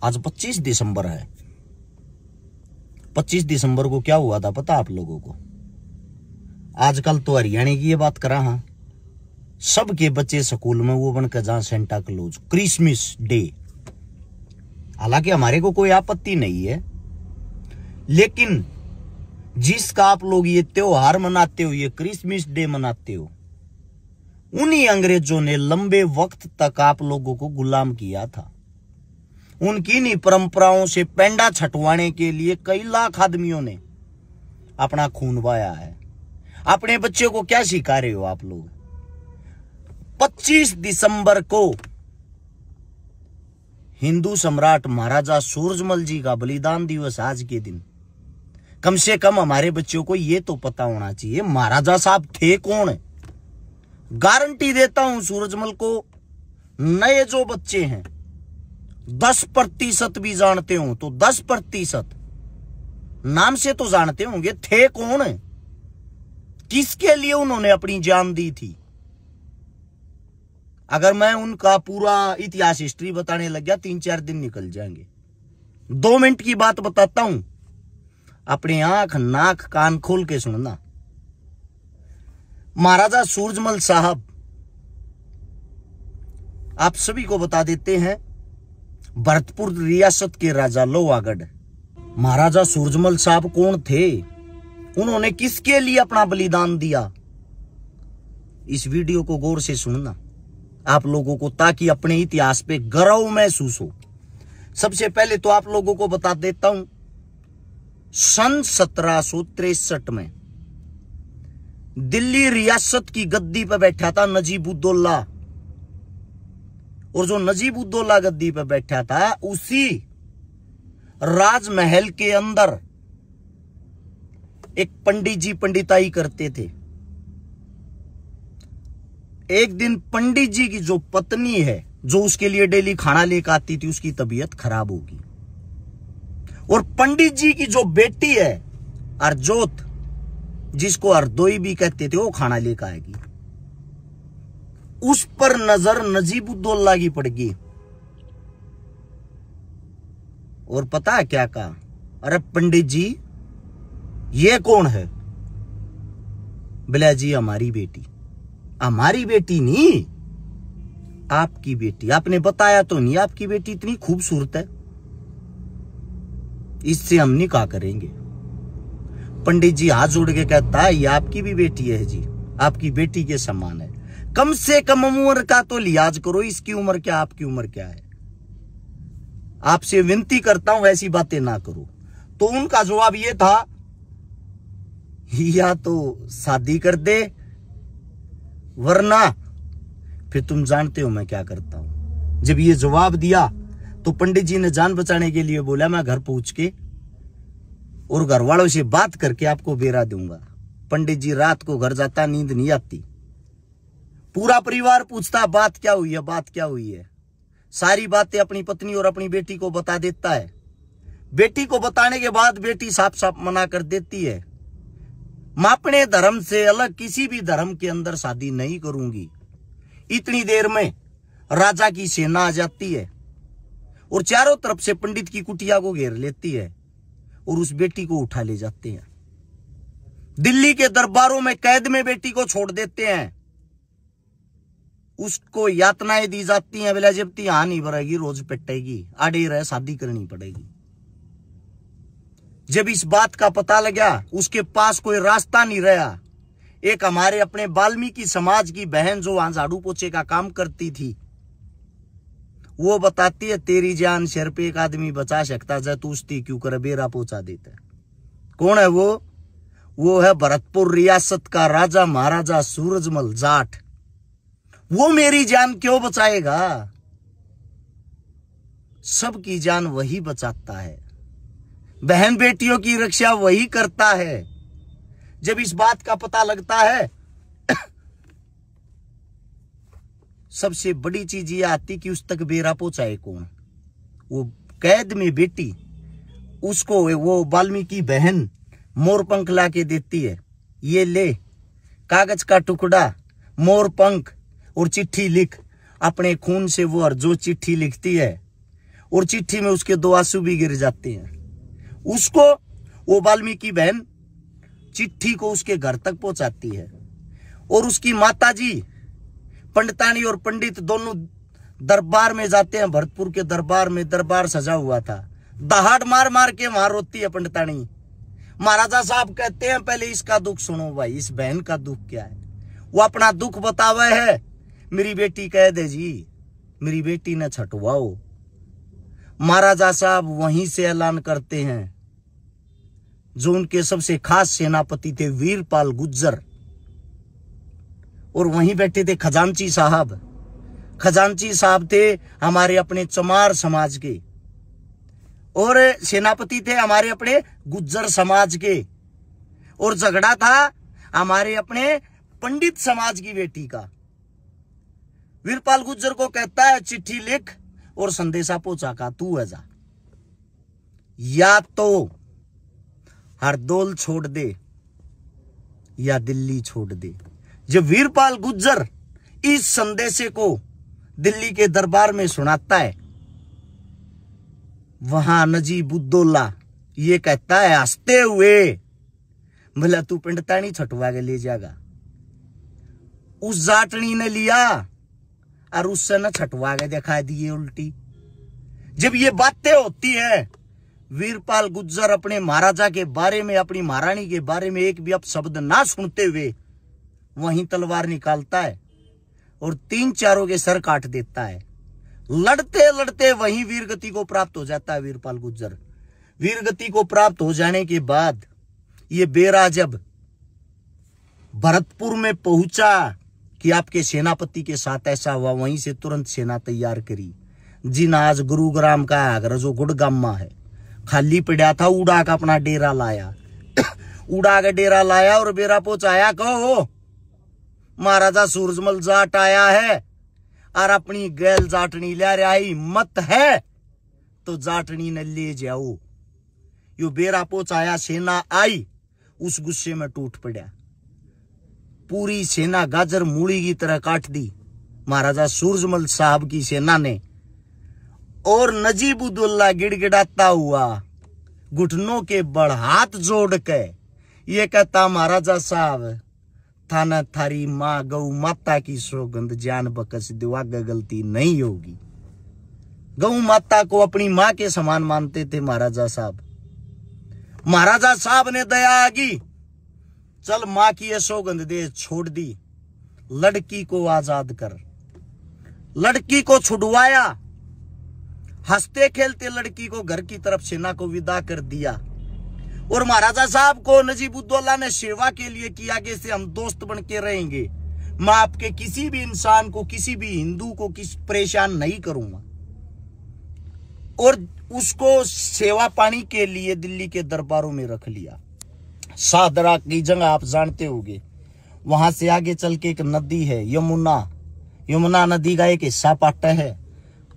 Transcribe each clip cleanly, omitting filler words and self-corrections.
आज 25 दिसंबर है। 25 दिसंबर को क्या हुआ था पता आप लोगों को? आजकल तो हरियाणा की ये बात करा, हाँ, सबके बच्चे स्कूल में वो बनकर जहां सेंटा क्लॉज क्रिसमस डे। हालांकि हमारे को कोई आपत्ति नहीं है, लेकिन जिसका आप लोग ये त्योहार मनाते हो, ये क्रिसमस डे मनाते हो, उन्हीं अंग्रेजों ने लंबे वक्त तक आप लोगों को गुलाम किया था। उनकी नहीं परंपराओं से पेंडा छटवाने के लिए कई लाख आदमियों ने अपना खून बहाया है। अपने बच्चों को क्या सिखा रहे हो आप लोग? 25 दिसंबर को हिंदू सम्राट महाराजा सूरजमल जी का बलिदान दिवस आज के दिन। कम से कम हमारे बच्चों को यह तो पता होना चाहिए महाराजा साहब थे कौन। गारंटी देता हूं सूरजमल को नए जो बच्चे हैं 10% भी जानते हो तो 10% नाम से तो जानते होंगे थे कौन, किसके लिए उन्होंने अपनी जान दी थी। अगर मैं उनका पूरा इतिहास हिस्ट्री बताने लग गया 3-4 दिन निकल जाएंगे। 2 मिनट की बात बताता हूं, अपनी आंख नाक कान खोल के सुनना। महाराजा सूरजमल साहब, आप सभी को बता देते हैं, भरतपुर रियासत के राजा लोहागढ़। महाराजा सूरजमल साहब कौन थे? उन्होंने किसके लिए अपना बलिदान दिया? इस वीडियो को गौर से सुनना आप लोगों को, ताकि अपने इतिहास पे गर्व महसूस हो। सबसे पहले तो आप लोगों को बता देता हूं, सन 1763 में दिल्ली रियासत की गद्दी पर बैठा था नजीब-उद-दौला, और जो नजीब-उद-दौला गद्दी पर बैठा था उसी राजमहल के अंदर एक पंडित जी पंडिताई करते थे। एक दिन पंडित जी की जो पत्नी है, जो उसके लिए डेली खाना लेकर आती थी, उसकी तबीयत खराब होगी, और पंडित जी की जो बेटी है अर्जोत, जिसको हरदोई भी कहते थे, वो खाना लेकर आएगी। उस पर नजर नजीब-उद-दौला की पड़गी, और पता है क्या कहा? अरे पंडित जी ये कौन है? बोला जी हमारी बेटी। हमारी बेटी नहीं, आपकी बेटी। आपने बताया तो नहीं, आपकी बेटी इतनी खूबसूरत है, इससे हम निकाह करेंगे। पंडित जी हाथ जोड़ के कहता है ये आपकी भी बेटी है जी, आपकी बेटी के समान है, कम से कम उम्र का तो लिहाज करो, इसकी उम्र क्या आपकी उम्र क्या है, आपसे विनती करता हूं ऐसी बातें ना करो। तो उनका जवाब ये था, या तो शादी कर दे, वरना फिर तुम जानते हो मैं क्या करता हूं। जब ये जवाब दिया तो पंडित जी ने जान बचाने के लिए बोला मैं घर पहुंच के और घर वालों से बात करके आपको बेरा दूंगा। पंडित जी रात को घर जाता, नींद नहीं आती, पूरा परिवार पूछता बात क्या हुई है, बात क्या हुई है। सारी बातें अपनी पत्नी और अपनी बेटी को बता देता है। बेटी को बताने के बाद बेटी साफ साफ मना कर देती है, मैं अपने धर्म से अलग किसी भी धर्म के अंदर शादी नहीं करूंगी। इतनी देर में राजा की सेना आ जाती है और चारों तरफ से पंडित की कुटिया को घेर लेती है और उस बेटी को उठा ले जाते हैं। दिल्ली के दरबारों में कैद में बेटी को छोड़ देते हैं। उसको यातनाएं दी जाती हैं, बोला जब ती नहीं भरेगी रोज पिटेगी, आड़े रहे शादी करनी पड़ेगी। जब इस बात का पता लगा उसके पास कोई रास्ता नहीं रहा। एक हमारे अपने वाल्मीकि समाज की बहन जो वहां झाड़ू पोछे का काम करती थी, वो बताती है तेरी जान सिर पे एक आदमी बचा सकता है, तू उसकी क्यों कर बेरा पहुंचा देता है। कौन है वो? वो है भरतपुर रियासत का राजा महाराजा सूरजमल जाट। वो मेरी जान क्यों बचाएगा? सबकी जान वही बचाता है, बहन बेटियों की रक्षा वही करता है। जब इस बात का पता लगता है सबसे बड़ी चीज ये आती कि उस तक बेरा पहुंचाए कौन? वो कैद में बेटी, उसको वो वाल्मीकि बहन मोरपंख ला के देती है, ये ले कागज का टुकड़ा, मोरपंख और चिट्ठी लिख। अपने खून से वो जो चिट्ठी लिखती है और चिट्ठी में उसके 2 आंसू भी गिर जाते हैं। उसको वो वाल्मीकि बहन चिट्ठी को उसके घर तक पहुंचाती है और उसकी माताजी पंडितानी और पंडित दोनों दरबार में जाते हैं। भरतपुर के दरबार में दरबार सजा हुआ था, दहाड़ मार मार के वहां रोती है पंडितानी। महाराजा साहब कहते हैं पहले इसका दुख सुनो भाई, इस बहन का दुख क्या है। वो अपना दुख बतावे है। मेरी बेटी कह दे जी, मेरी बेटी ने छटवाओ। महाराजा साहब वहीं से ऐलान करते हैं, जो उनके सबसे खास सेनापति थे वीरपाल गुज्जर, और वहीं बैठे थे खजांची साहब। खजांची साहब थे हमारे अपने चमार समाज के, और सेनापति थे हमारे अपने गुज्जर समाज के, और झगड़ा था हमारे अपने पंडित समाज की बेटी का। वीरपाल गुज्जर को कहता है चिट्ठी लिख और संदेशा पहुंचा का तू है जा, या तो हरदौल छोड़ दे या दिल्ली छोड़ दे। जब वीरपाल गुज्जर इस संदेशे को दिल्ली के दरबार में सुनाता है, वहां नजीबुद्दौला ये कहता है हंसते हुए, भला तू पंडितानी छटवा के ले जाएगा। उस जाटनी ने लिया और उससे न छटवा के दिखा दिए उल्टी। जब ये बातें होती है, वीरपाल गुज्जर अपने महाराजा के बारे में, अपनी महारानी के बारे में एक भी अपशब्द ना सुनते हुए वहीं तलवार निकालता है और 3-4 के सर काट देता है। लड़ते लड़ते वहीं वीरगति को प्राप्त हो जाता है वीरपाल गुज्जर। वीरगति को प्राप्त हो जाने के बाद ये बेरा जब भरतपुर में पहुंचा कि आपके सेनापति के साथ ऐसा हुआ, वहीं से तुरंत सेना तैयार करी। जिन आज गुरुग्राम का आगरा जो गुड़गामा है खाली पड़ा था, उड़ा का अपना डेरा लाया उड़ा का डेरा लाया और बेरा पहुंचाया। कहो महाराजा सूरजमल जाट आया है और अपनी गैल जाटनी ले रहा है, हिम्मत है तो जाटनी ने ले जाओ। यो बेरा पहुंचाया, सेना आई, उस गुस्से में टूट पड़ा। पूरी सेना गाजर मूली की तरह काट दी महाराजा सूरजमल साहब की सेना ने। और नजीबुद्दौला गिड़गिड़ाता हुआ घुटनों के बड़ हाथ जोड़ के ये कहता, महाराजा साहब थाना थारी माँ गौ माता की सौगंध जान बकस दो, आगे गलती नहीं होगी। गौ माता को अपनी माँ के समान मानते थे महाराजा साहब। महाराजा साहब ने दया आगी, चल माँ की ये सौगंध दे, छोड़ दी। लड़की को आजाद कर। लड़की को छुड़वाया, हंसते खेलते लड़की को घर की तरफ सेना को विदा कर दिया। और महाराजा साहब को नजीबुद्दौला ने सेवा के लिए कि आगे से हम दोस्त बन के रहेंगे, मैं आपके किसी भी इंसान को, किसी भी हिंदू को परेशान नहीं करूंगा। और उसको सेवा पानी के लिए दिल्ली के दरबारों में रख लिया। सादरा की जगह आप जानते होंगे, वहां से आगे चल के एक नदी है यमुना। यमुना नदी का एक हिस्सा पाटा है।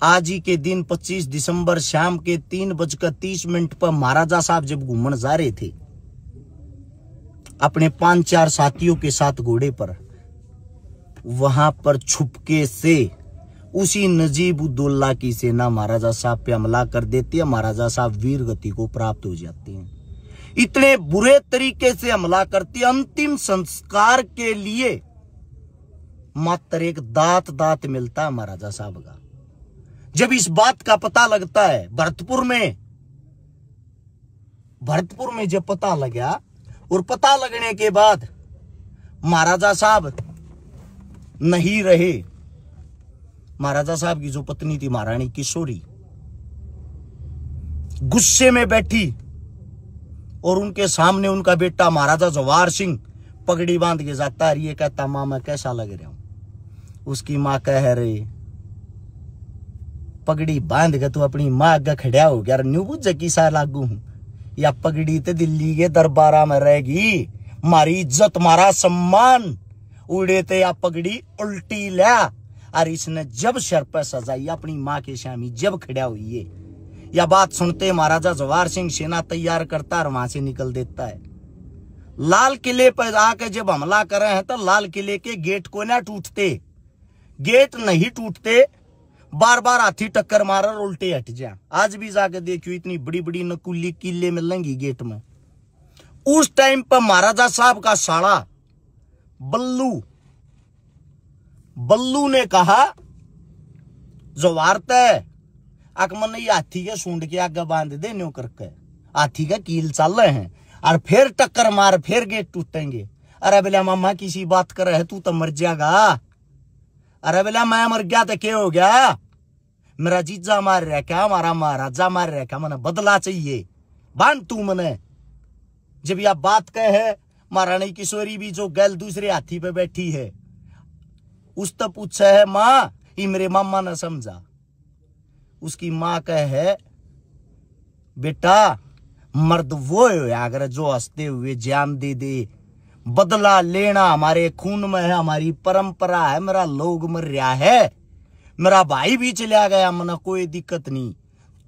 आज ही के दिन 25 दिसंबर शाम के 3:30 पर महाराजा साहब जब घूमने जा रहे थे अपने 5-4 साथियों के साथ घोड़े पर, वहां पर छुपके से उसी नजीबुद्दौला की सेना महाराजा साहब पे हमला कर देती है। महाराजा साहब वीर गति को प्राप्त हो जाते हैं। इतने बुरे तरीके से हमला करती, अंतिम संस्कार के लिए मात्र एक दांत मिलता है महाराजा साहब का। जब इस बात का पता लगता है भरतपुर में जब पता लगा, और पता लगने के बाद महाराजा साहब नहीं रहे। महाराजा साहब की जो पत्नी थी महारानी किशोरी, गुस्से में बैठी और उनके सामने उनका बेटा महाराजा जवाहर सिंह पगड़ी बांध के जाता है। ये कहता, मां मैं कैसा लग रहा हूं। उसकी मां कह रही, पगड़ी बांध के तू अपनी मां आगे खड़ा हो गया, न्यू बुझ की सा लागू हूं, या पगड़ी तो दिल्ली के दरबारा में रहेगी। मारी इज्जत मारा सम्मान उड़े ते या पगड़ी उल्टी लिया। और इसने जब सर पर सजाई अपनी मां के सामने जब खड़ा हुई है, या बात सुनते महाराजा जवाहर सिंह सेना तैयार करता और वहां से निकल देता है। लाल किले पर आके जब हमला कर रहे हैं तो लाल किले के गेट को ना टूटते, गेट नहीं टूटते। बार बार हाथी टक्कर मारा और उल्टे हट जा। आज भी जाके देखियो इतनी बड़ी बड़ी नकुली किले मिलेंगी गेट में। उस टाइम पर महाराजा साहब का साला बल्लू ने कहा जो वार्ता है आकमन ये हाथी के सूंड के आगे बांध दे न्यो करके, हाथी का कील चल रहे हैं और फिर टक्कर मार फिर गेट टूटेंगे। अरे बोला मामा किसी बात कर रहे तू तो मर जाएगा। अरे बोला मैं मर गया तो क्या हो गया, मेरा जीजा मार रहा क्या, हमारा महाराजा मार रहा क्या, मैंने बदला चाहिए बांध तू मने। जब यह बात कहे है महारानी किशोरी भी जो गैल दूसरे हाथी पे बैठी है उस तो पूछे है माँ, ये मेरे मामा ने समझा। उसकी माँ कहे है बेटा मर्द वो है अगर जो हंसते हुए जान दे दे, बदला लेना हमारे खून में है, हमारी परंपरा है। मेरा लोग मर रहा है, मेरा भाई भी चला गया मना कोई दिक्कत नहीं,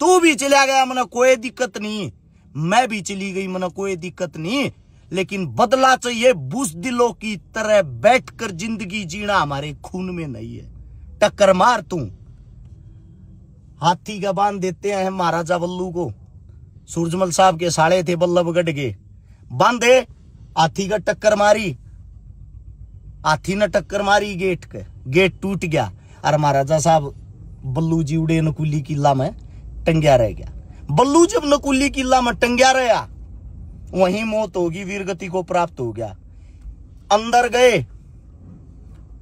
तू भी चला गया मना कोई दिक्कत नहीं, मैं भी चली गई मना कोई दिक्कत नहीं, लेकिन बदला चाहिए बुज़दिलों की तरह बैठकर जिंदगी जीना हमारे खून में नहीं है। टक्कर मार तू। हाथी का बांध देते हैं महाराजा बल्लू को। सूरजमल साहब के साले थे बल्लभगढ़ के, बांधे हाथी का टक्कर मारी, हाथी ने टक्कर मारी गेट के, गेट टूट गया और महाराजा साहब बल्लू जी उड़े नकुली किला में टंग्या रह गया। बल्लू जब नकुली किला में टंग्या रहा वहीं मौत होगी, वीरगति को प्राप्त हो गया। अंदर गए,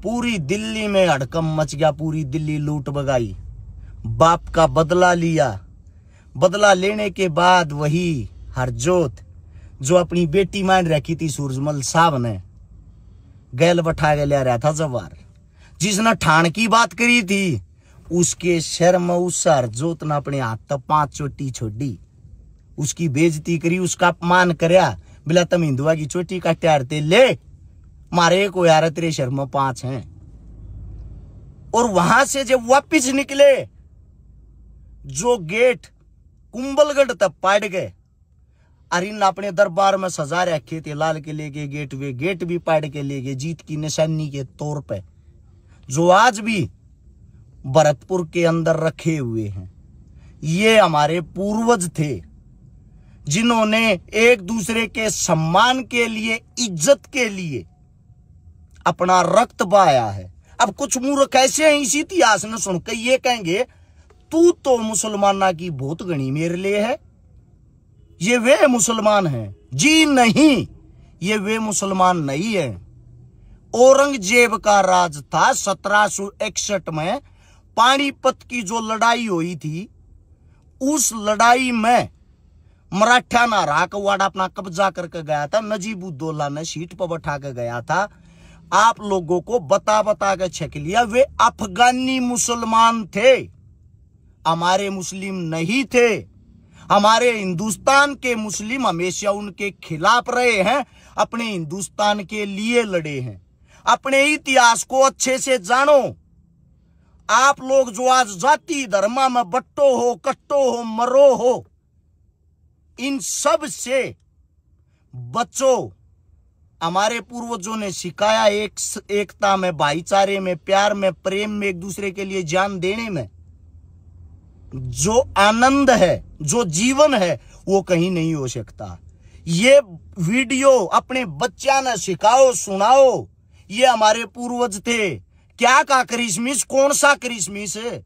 पूरी दिल्ली में हड़कम मच गया, पूरी दिल्ली लूट बगाई, बाप का बदला लिया। बदला लेने के बाद वही हरजोत जो अपनी बेटी मान रखी थी सूरजमल साहब ने गैल बैठा के ले रहा था जवार, जिसने ठाण की बात करी थी उसके शर में उस हरजोत ने अपने हाथ तक 5 चोटी छोड़ी, उसकी बेइज्जती करी, उसका अपमान करया। बिला तुम हिंदुआ की चोटी का त्यारते ले मारे को यार तेरे शर में 5 हैं। और वहां से जब वापिस निकले जो गेट कुंभलगढ़ तक पाड़ गए, अरिन अपने दरबार में सजा रखे थे लाल किले के गेट, वे गेट भी पाड़ के ले गए जीत की निशानी के तौर पे, जो आज भी भरतपुर के अंदर रखे हुए हैं। ये हमारे पूर्वज थे जिन्होंने एक दूसरे के सम्मान के लिए, इज्जत के लिए अपना रक्त बहाया है। अब कुछ मूर्ख ऐसे हैं इसी इतिहास ने सुनकर ये कहेंगे तू तो मुसलमाना की बहुत गणी मेरे लिए है, ये वे मुसलमान हैं। जी नहीं, ये वे मुसलमान नहीं है। औरंगजेब का राज था 1761 में, पानीपत की जो लड़ाई हुई थी उस लड़ाई में मराठा ना राकवाड़ा अपना कब्जा करके गया था, नजीबुद्दौला ने सीट पर बैठा के गया था। आप लोगों को बता बता के छक लिया, वे अफगानी मुसलमान थे, हमारे मुस्लिम नहीं थे। हमारे हिंदुस्तान के मुस्लिम हमेशा उनके खिलाफ रहे हैं, अपने हिंदुस्तान के लिए लड़े हैं। अपने इतिहास को अच्छे से जानो। आप लोग जो आज जाति धर्म में बट्टो हो, कट्टो हो, मरो हो, इन सब से बचो। हमारे पूर्वजों ने सिखाया एकता में, भाईचारे में, प्यार में, प्रेम में, एक दूसरे के लिए जान देने में। जो आनंद है, जो जीवन है, वो कहीं नहीं हो सकता। ये वीडियो अपने बच्चा ने सिखाओ, सुनाओ। ये हमारे पूर्वज थे। क्या का क्रिसमिस, कौन सा क्रिसमिस है?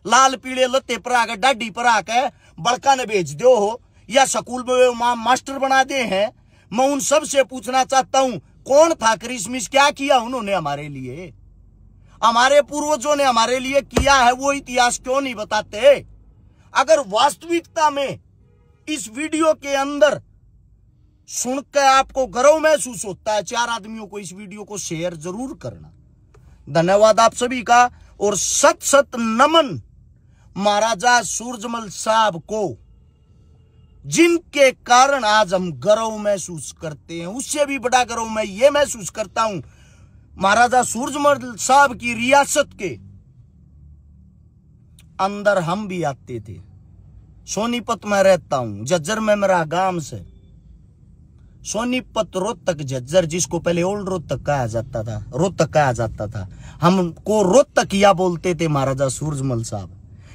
लाल पीले लत्ते पर आकर डाडी पर आकर बड़का ने भेज दो हो या स्कूल में मास्टर बना दे हैं। मैं उन सब से पूछना चाहता हूं कौन था क्रिसमिस, क्या किया उन्होंने हमारे लिए? हमारे पूर्वजों ने हमारे लिए किया है, वो इतिहास क्यों नहीं बताते? अगर वास्तविकता में इस वीडियो के अंदर सुनकर आपको गर्व महसूस होता है, 4 आदमियों को इस वीडियो को शेयर जरूर करना। धन्यवाद आप सभी का और सत सत नमन महाराजा सूरजमल साहब को, जिनके कारण आज हम गर्व महसूस करते हैं। उससे भी बड़ा गर्व मैं ये महसूस करता हूं, महाराजा सूरजमल साहब की रियासत के अंदर हम भी आते थे। सोनीपत में रहता हूं, जज्जर में मेरा गांव से। सोनीपत, रोहतक, झज्जर, जिसको पहले ओल्ड रोहतक कहा जाता था, हमको रोहतकिया बोलते थे महाराजा सूरजमल साहब।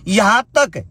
यहां तक